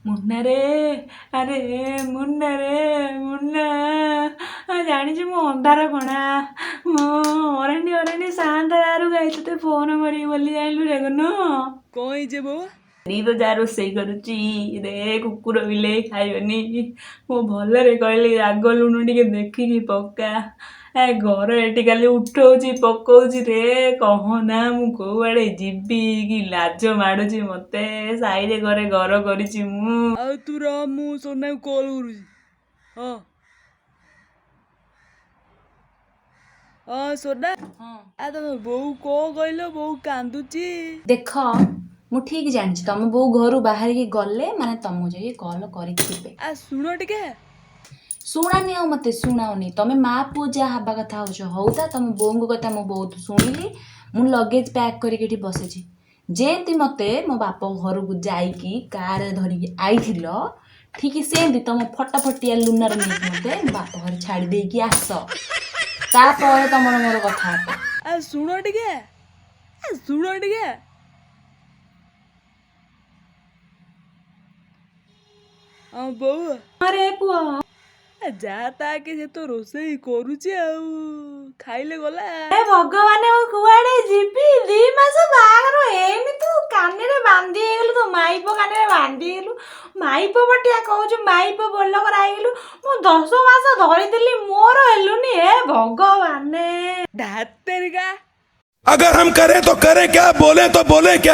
मुन्ना रे अरे मुन्ना रे मुन्ना जानी मु अंधार कणा अरण्य अरण्य सांतारू गाई ते फोन मरी बोली जाइलु रे गनु कहीं जे बो नी तो जा रोसई करुची रे कुकुर बिले खाइबनी मु भलरे कहली राग लुण टिके देखिकी पक्का ए घर एटी खाली उठौची पकौची रे कहना मु कोआड़े जीवी कि लाज माडुची मते साइरे घरे घर करिची मु आ तू रह मु सोना कॉल करूची हाँ हाँ सोना आ तम बो को कहलो बो कांदुची देख मु ठीक जानी तुम बो घर बाहर की गले माने तुमको जाइए कॉल करेंगे आ सुनो टिके शुणानी आ मत शुणाओनी तुम्हें माँ पुओ जहाँ हवा कथा हो तुम बोंग कथा मु बहुत शुणिली मु लगेज पैक करके बसी जेमती मते मो बाप घर को जाइकी कार धरिकी आईथिल ठीक सेमती तुम फटाफटिया लुनार नहीं मते मो बाप घर छाड़ देकी आस तापर तुमर मोर कथा आ सुनो टिके हाँ बो अरे पुआ जा ताके से तो रोसई करूची आउ खाइले गला ए भगवान मु कुआड़े जीवी 2 मास बागर एनी तू काने रे बांधी गेलु तो माइपो काने रे बांधी गेलु माइपो बटिया कहू माइपो बोल कर आई गेलु मु 10 मास धरी दिली मोर हेलुनी हे भगवान धातेरिका अगर हम करें तो करें क्या, बोले तो बोले क्या।